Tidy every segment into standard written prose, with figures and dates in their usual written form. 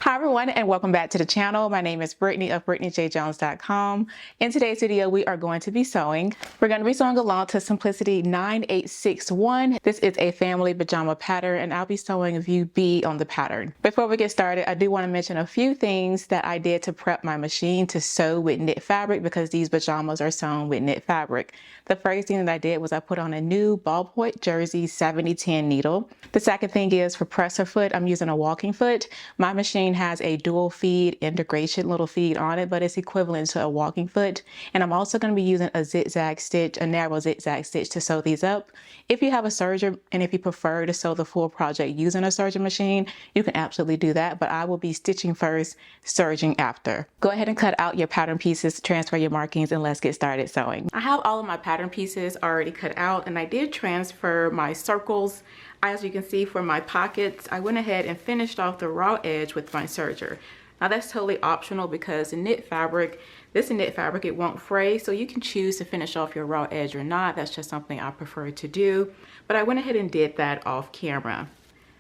Hi everyone, and welcome back to the channel. My name is Brittany of BrittanyJJones.com. In today's video, we are going to be sewing. We're going to be sewing along to Simplicity 9861. This is a family pajama pattern, and I'll be sewing view B on the pattern. Before we get started, I do want to mention a few things that I did to prep my machine to sew with knit fabric because these pajamas are sewn with knit fabric. The first thing that I did was I put on a new ballpoint jersey 7010 needle. The second thing is for presser foot, I'm using a walking foot. My machine has a dual feed integration little feed on it, but it's equivalent to a walking foot. And I'm also going to be using a zigzag stitch, a narrow zigzag stitch to sew these up. If you have a serger and if you prefer to sew the full project using a serger machine, you can absolutely do that, but I will be stitching first, serging after. Go ahead and cut out your pattern pieces, transfer your markings, and let's get started sewing. I have all of my pattern pieces already cut out, and I did transfer my circles. As you can see for my pockets, I went ahead and finished off the raw edge with my serger. Now that's totally optional because the knit fabric, it won't fray, so you can choose to finish off your raw edge or not. That's just something I prefer to do, but I went ahead and did that off camera.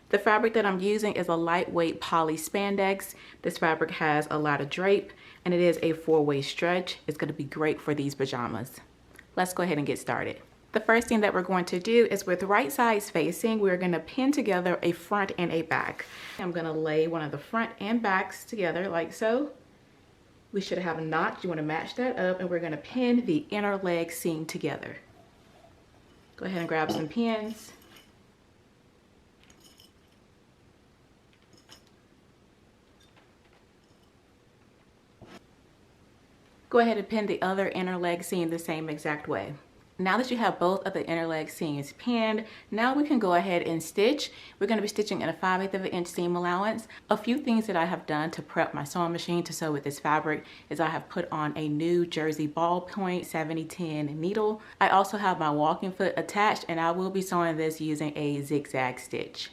The fabric that I'm using is a lightweight poly spandex. This fabric has a lot of drape, and it is a 4-way stretch. It's going to be great for these pajamas. Let's go ahead and get started. The first thing that we're going to do is with right sides facing, we're going to pin together a front and a back. I'm going to lay one of the front and backs together like so. We should have a notch. You want to match that up, and we're going to pin the inner leg seam together. Go ahead and grab some pins. Go ahead and pin the other inner leg seam the same exact way. Now that you have both of the inner leg seams pinned, now we can go ahead and stitch. We're going to be stitching in a 5/8 of an inch seam allowance. A few things that I have done to prep my sewing machine to sew with this fabric is I have put on a new jersey ballpoint 7010 needle. I also have my walking foot attached, and I will be sewing this using a zigzag stitch.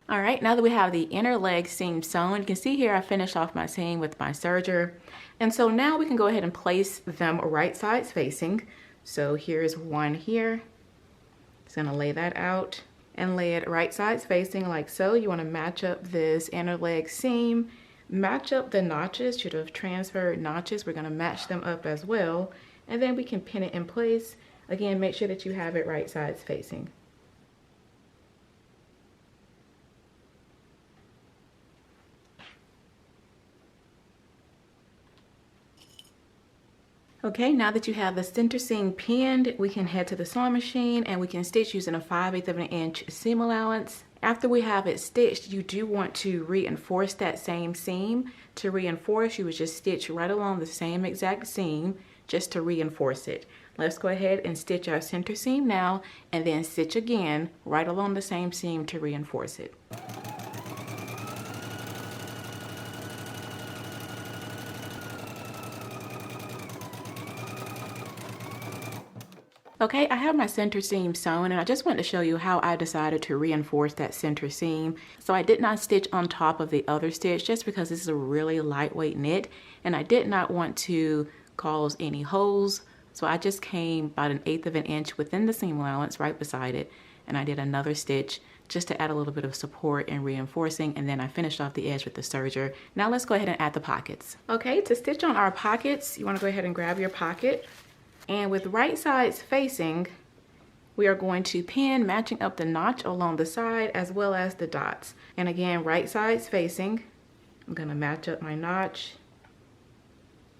All right, now that we have the inner leg seam sewn, you can see here I finished off my seam with my serger. And so now we can go ahead and place them right sides facing. So here's one here. Just gonna lay that out and lay it right sides facing like so. You wanna match up this inner leg seam, match up the notches. Should have transferred notches. We're gonna match them up as well. And then we can pin it in place. Again, make sure that you have it right sides facing. Okay, now that you have the center seam pinned, we can head to the sewing machine and we can stitch using a 5/8 of an inch seam allowance. After we have it stitched, you do want to reinforce that same seam. To reinforce, you would just stitch right along the same exact seam just to reinforce it. Let's go ahead and stitch our center seam now, and then stitch again right along the same seam to reinforce it. Okay, I have my center seam sewn, and I just want to show you how I decided to reinforce that center seam. So I did not stitch on top of the other stitch just because this is a really lightweight knit, and I did not want to cause any holes. So I just came about 1/8 of an inch within the seam allowance right beside it, and I did another stitch just to add a little bit of support and reinforcing, and then I finished off the edge with the serger. Now let's go ahead and add the pockets. Okay, to stitch on our pockets, you want to go ahead and grab your pocket. And with right sides facing, we are going to pin matching up the notch along the side as well as the dots. And again, right sides facing, I'm going to match up my notch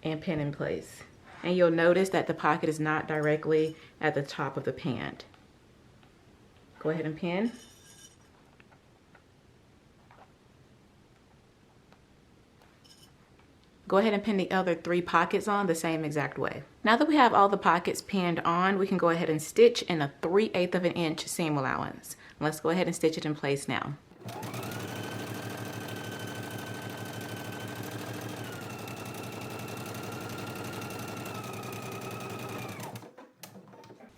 and pin in place. And you'll notice that the pocket is not directly at the top of the pant. Go ahead and pin. Go ahead and pin the other 3 pockets on the same exact way. Now that we have all the pockets pinned on, we can go ahead and stitch in a 3/8 of an inch seam allowance. Let's go ahead and stitch it in place now.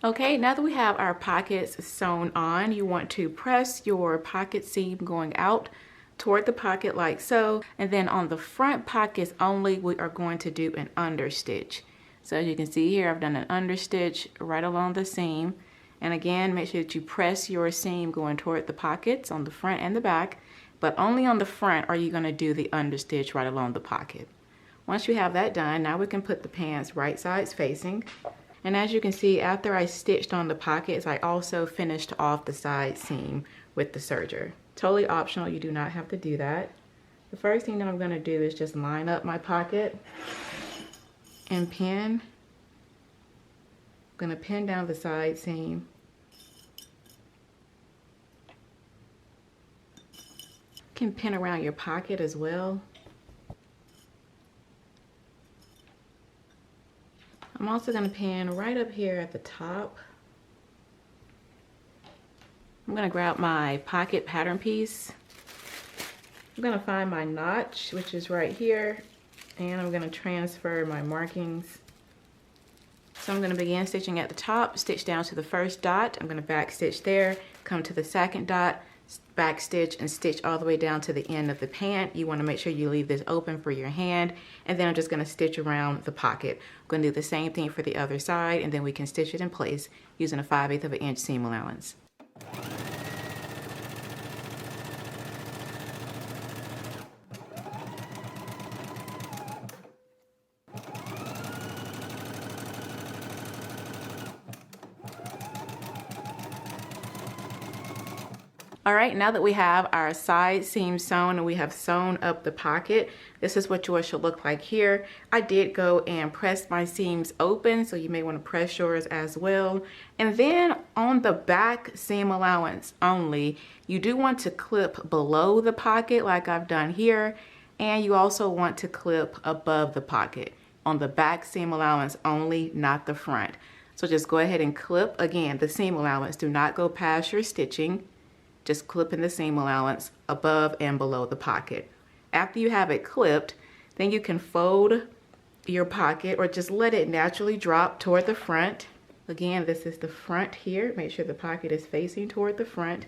Okay, now that we have our pockets sewn on, you want to press your pocket seam going out toward the pocket like so, and then on the front pockets only, we are going to do an understitch. So as you can see here, I've done an understitch right along the seam, And again, make sure that you press your seam going toward the pockets on the front and the back, but only on the front are you going to do the understitch right along the pocket. Once you have that done, now we can put the pants right sides facing. And as you can see, after I stitched on the pockets, I also finished off the side seam with the serger. Totally optional, you do not have to do that. The first thing that I'm going to do is just line up my pocket and pin. I'm going to pin down the side seam. You can pin around your pocket as well. I'm also going to pin right up here at the top. I'm going to grab my pocket pattern piece. I'm going to find my notch, which is right here, and I'm going to transfer my markings. So I'm going to begin stitching at the top, stitch down to the first dot. I'm going to back stitch there, come to the second dot, back stitch, and stitch all the way down to the end of the pant. You want to make sure you leave this open for your hand, and then I'm just going to stitch around the pocket. I'm going to do the same thing for the other side, and then we can stitch it in place using a 5/8 of an inch seam allowance. All right, now that we have our side seam sewn and we have sewn up the pocket, this is what yours should look like here. I did go and press my seams open, so you may want to press yours as well. And then on the back seam allowance only, you do want to clip below the pocket like I've done here, and you also want to clip above the pocket. On the back seam allowance only, not the front. So just go ahead and clip, again, the seam allowance. Do not go past your stitching. Just clipping the seam allowance above and below the pocket. After you have it clipped, then you can fold your pocket or just let it naturally drop toward the front. Again, this is the front here. Make sure the pocket is facing toward the front.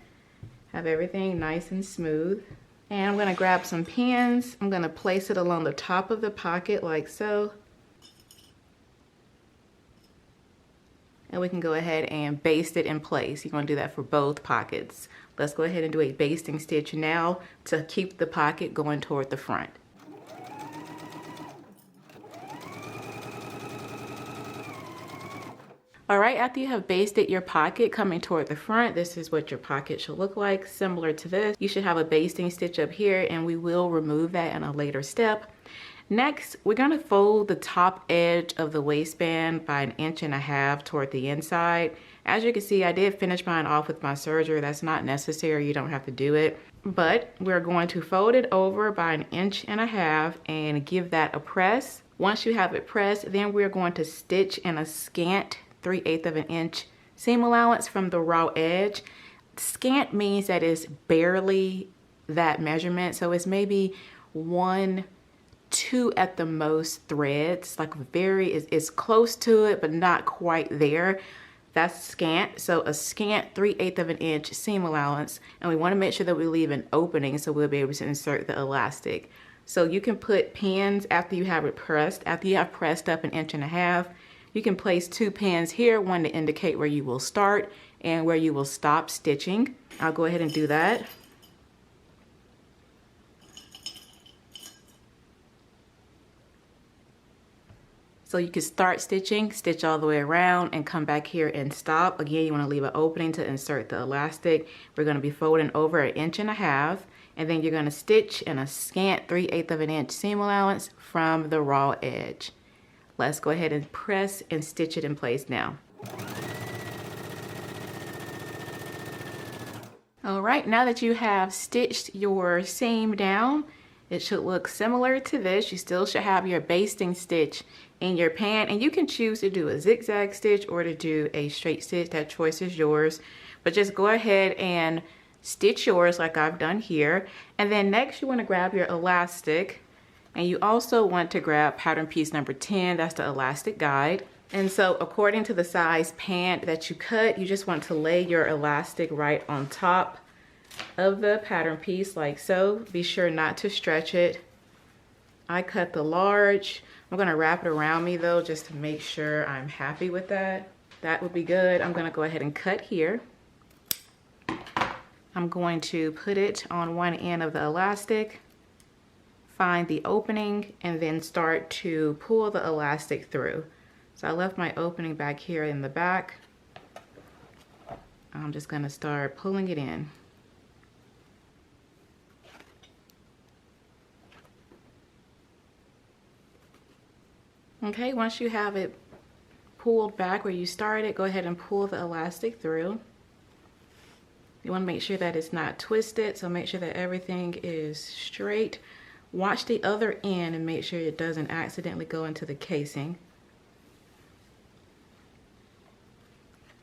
Have everything nice and smooth. And I'm gonna grab some pins. I'm gonna place it along the top of the pocket like so. And we can go ahead and baste it in place. You're gonna do that for both pockets. Let's go ahead and do a basting stitch now to keep the pocket going toward the front. All right, after you have basted your pocket coming toward the front, this is what your pocket should look like. Similar to this, you should have a basting stitch up here, and we will remove that in a later step. Next, we're gonna fold the top edge of the waistband by 1.5 inches toward the inside. As you can see, I did finish mine off with my serger. That's not necessary, you don't have to do it. But we're going to fold it over by 1.5 inches and give that a press. Once you have it pressed, then we're going to stitch in a scant 3/8 of an inch seam allowance from the raw edge. Scant means that it's barely that measurement, so it's maybe 1, 2 at the most threads, like it's close to it but not quite there. That's scant. So a scant 3/8 of an inch seam allowance, and we want to make sure that we leave an opening so we'll be able to insert the elastic. So you can put pins after you have it pressed. After you have pressed up 1.5 inches, you can place 2 pins here, one to indicate where you will start and where you will stop stitching. I'll go ahead and do that. So you can start stitching, stitch all the way around, and come back here and stop. Again, you want to leave an opening to insert the elastic. We're going to be folding over 1.5 inches, and then you're going to stitch in a scant 3/8 of an inch seam allowance from the raw edge. Let's go ahead and press and stitch it in place now. All right, now that you have stitched your seam down, it should look similar to this. You still should have your basting stitch in your pant, and you can choose to do a zigzag stitch or to do a straight stitch. That choice is yours, but just go ahead and stitch yours like I've done here. And then next you want to grab your elastic, and you also want to grab pattern piece number 10. That's the elastic guide. And so according to the size pant that you cut, you just want to lay your elastic right on top of the pattern piece like so. Be sure not to stretch it. I cut the large. I'm going to wrap it around me though, just to make sure I'm happy with that. that would be good. I'm gonna go ahead and cut here. I'm going to put it on one end of the elastic, find the opening, and then start to pull the elastic through. So I left my opening back here in the back. I'm just gonna start pulling it in. Okay, once you have it pulled back where you started, go ahead and pull the elastic through. You want to make sure that it's not twisted, so make sure that everything is straight. Watch the other end and make sure it doesn't accidentally go into the casing.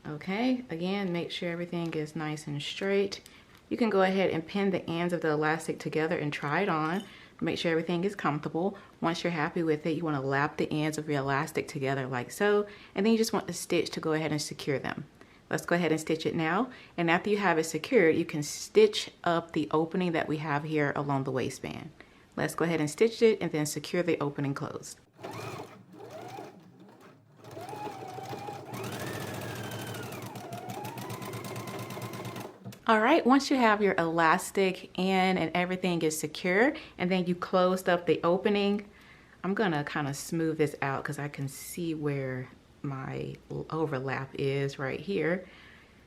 Okay, again, make sure everything is nice and straight. You can go ahead and pin the ends of the elastic together and try it on. Make sure everything is comfortable. Once you're happy with it, you want to lap the ends of your elastic together like so, and then you just want the stitch to go ahead and secure them. Let's go ahead and stitch it now. And after you have it secured, you can stitch up the opening that we have here along the waistband. Let's go ahead and stitch it and then secure the opening closed. All right, once you have your elastic in and everything is secure, and then you closed up the opening, I'm gonna kind of smooth this out because I can see where my overlap is right here.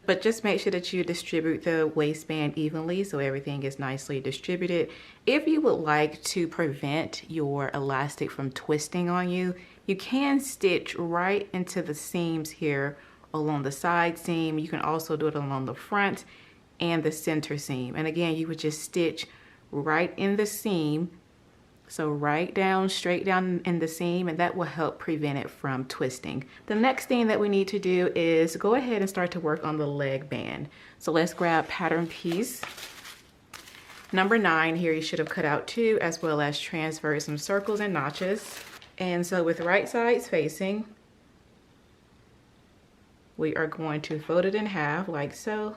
But just make sure that you distribute the waistband evenly so everything is nicely distributed. If you would like to prevent your elastic from twisting on you, you can stitch right into the seams here along the side seam. You can also do it along the front and the center seam. And again, you would just stitch right in the seam. So right down, straight down in the seam, and that will help prevent it from twisting. The next thing that we need to do is go ahead and start to work on the leg band. So let's grab pattern piece number 9 here. You should have cut out 2, as well as transferred some circles and notches. And so with right sides facing, we are going to fold it in half like so.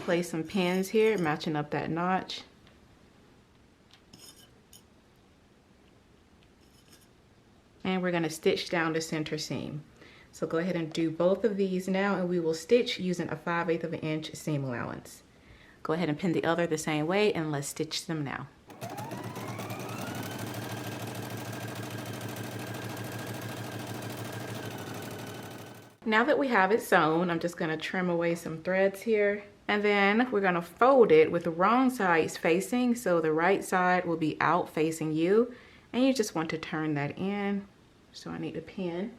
Place some pins here, matching up that notch. And we're going to stitch down the center seam. So go ahead and do both of these now, and we will stitch using a 5/8 of an inch seam allowance. Go ahead and pin the other the same way, and let's stitch them now. Now that we have it sewn, I'm just going to trim away some threads here, and then we're going to fold it with the wrong sides facing, so the right side will be out facing you, and you just want to turn that in. So I need a pin.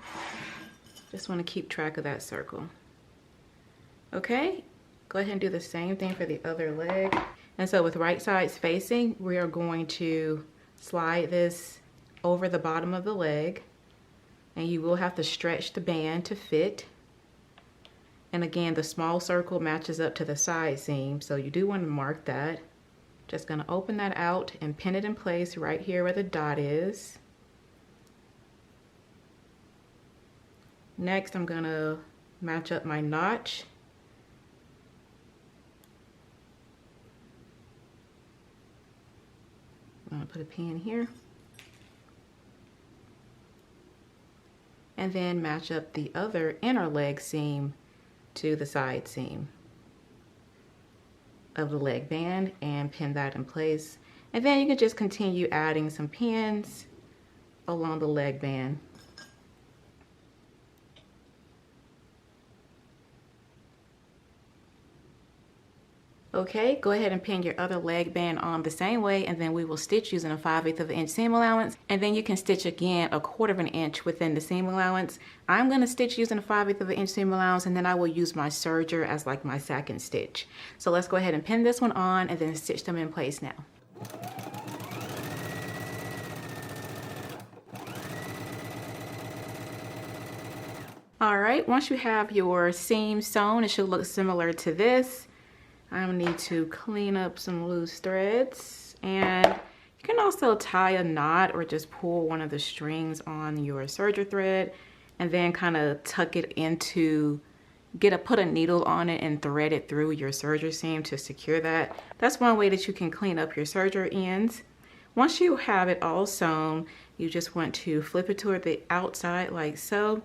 Just want to keep track of that circle. Okay, go ahead and do the same thing for the other leg. And so with right sides facing, we are going to slide this over the bottom of the leg, and you will have to stretch the band to fit. And again, the small circle matches up to the side seam, so you do want to mark that. Just going to open that out and pin it in place right here where the dot is. Next, I'm going to match up my notch. I'm going to put a pin here. And then match up the other inner leg seam to the side seam of the leg band and pin that in place. And then you can just continue adding some pins along the leg band. Okay, go ahead and pin your other leg band on the same way, and then we will stitch using a 5/8 of an inch seam allowance, and then you can stitch again a 1/4 of an inch within the seam allowance. I'm going to stitch using a 5/8 of an inch seam allowance, and then I will use my serger as like my second stitch. So let's go ahead and pin this one on and then stitch them in place now. All right, once you have your seam sewn, it should look similar to this. I need to clean up some loose threads, and you can also tie a knot or just pull one of the strings on your serger thread and then kind of tuck it into, put a needle on it and thread it through your serger seam to secure that. That's one way that you can clean up your serger ends. Once you have it all sewn, you just want to flip it toward the outside like so,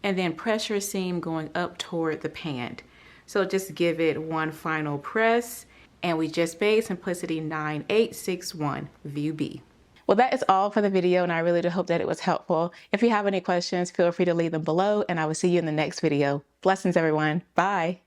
and then press your seam going up toward the pant. So just give it one final press, and we just made Simplicity 9861 View B. Well, that is all for the video, and I really do hope that it was helpful. If you have any questions, feel free to leave them below, and I will see you in the next video. Blessings, everyone. Bye.